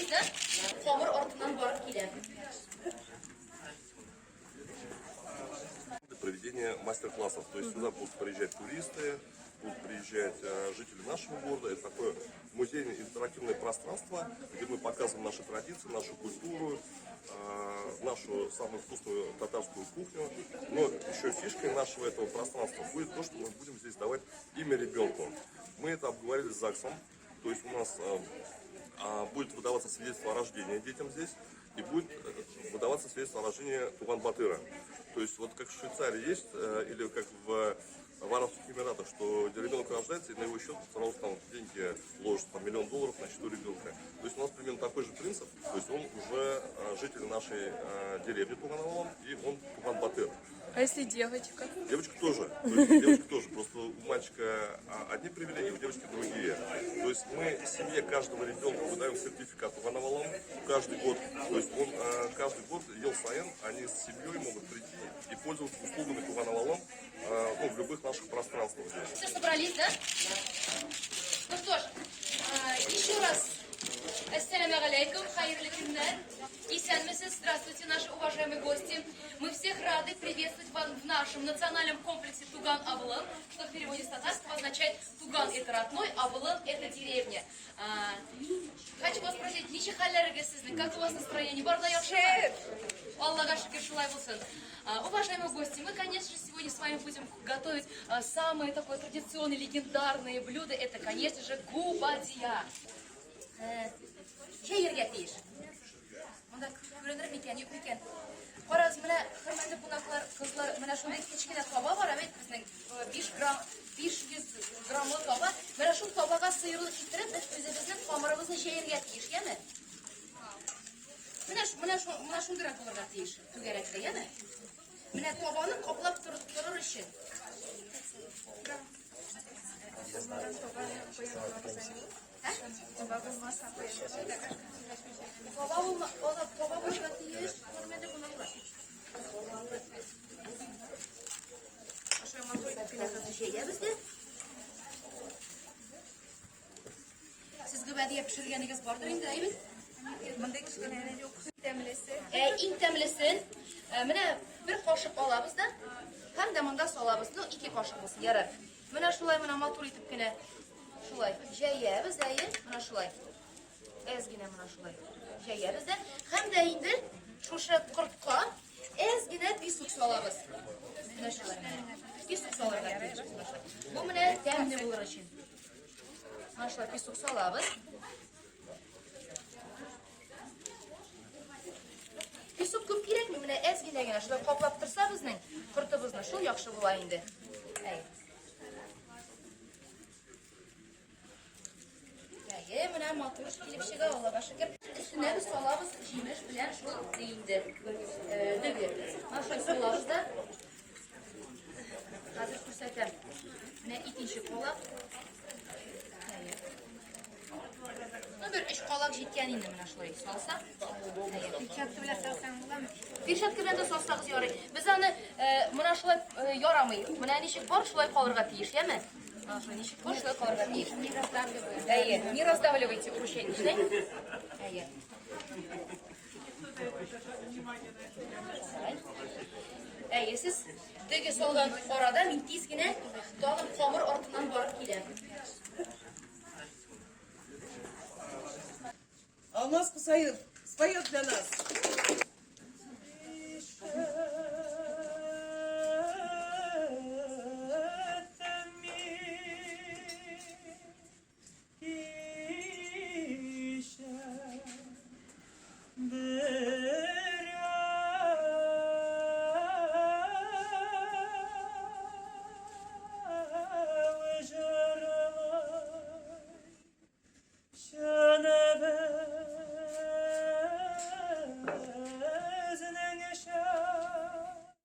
да? Xomir ortidan borib keladi. Проведение мастер-классов. То есть сюда будут приезжать туристы, будут приезжать жители нашего города. Это такое музейное интерактивное пространство, где мы показываем наши традиции, нашу культуру, нашу самую вкусную татарскую кухню. Но еще фишкой нашего этого пространства будет то, что мы будем здесь давать имя ребенку. Мы это обговорили с ЗАГСом. То есть у нас будет выдаваться свидетельство о рождении детям здесь, и будет выдаваться свидетельство о рождении Туган-Батыра. То есть вот как в Швейцарии есть, или как в Арабских Эмиратах, что ребенок рождается, и на его счет сразу там деньги ложат, там, $1 000 000 на счету ребенка. То есть у нас примерно такой же принцип, то есть он уже житель нашей деревни Туган-Авалон, и он Туган-Батыр. А если девочка? Девочка тоже. То есть девочка тоже. Просто у мальчика одни привилегии, у девочки другие. То есть мы семье каждого ребенка выдаем сертификат Туган-Авалон каждый год. То есть он каждый год Ел-Саен, они с семьей могут прийти и пользоваться услугами Туган-Авалон в любых наших пространствах здесь. Все собрались, да? Ну что ж, еще раз. Ассаляму алейкум, хайрлы кюннар. Здравствуйте, наши уважаемые гости. Мы всех рады приветствовать вас в нашем национальном комплексе Туган-Авалон, что в переводе с татарского означает Туган это родной, Авалон это деревня. Хочу вас спросить, как у вас настроение? Аллаха шукр, шулай болсын. Уважаемые гости, мы, конечно же, сегодня с вами будем готовить самые такое традиционные, легендарные блюда. Это, конечно же, губадия. Şehirge değil. Onda görünür miken, yok miken. Oraz mene hürmetli bunaklar, kızlar, mene şunda kiçkine tava var, evet bizden 500 gramlı tava. Mene şu tabağa sıyrılıp getirip, bizden kameramızın şehirge değil, yani. Mene şun gerek olurga değil, tu gerekli, yani. Mene tavanı kaplap durur için. Toba bulmazsa Toba başka değil, görmedi bunlar. Aşağı matoyla plakası şey yapızdı. Siz gıbadiye pişirgeniniz vardır indi, değil mi? Bunda kişilerin yok. Temlisi. İntemlisin. Mene bir kaşık alabız da, hem de manda salabız da 2 kaşık olsun, yarar. Mene şulay mene matur itip gine. Şulay, jeyeriz de, mana şulay. Ezgine mana şulay. Jeyeriz de. Hem de indi, şuşa kurtka, ezgine bir su salabız. Mana şulay. Bir su salabız. Bu mene temli bulur için. Mana şulay bir su salabız. Bir su köp gerek mi? Mene ezgine gene şulay kaplap tursa bizning kurtimizni şul yaxshi bo'la indi. Mene matruş kelib shiga Allohga shukr. Üstüne bir solabız, jimish bilan shu deyindi. Dögü. Mana shu solabızda hozir ko'rsatam. Mene ikkinchi qolaq. Bir ish qolaq jetgan endi mana shulay solsa. Katta bilan salsam bo'ladimi? Peshatka bilan da solsangiz yoray. Biz ani mana shulay yoramaydi. Mana nechik bor shulay qolirga tegishgami? Ничего, что это не раздавливайте упущение. Siz döge solgan orada mintizgine dağın xomir ortidan borib keladi. Алмаз Кусаев споет для нас.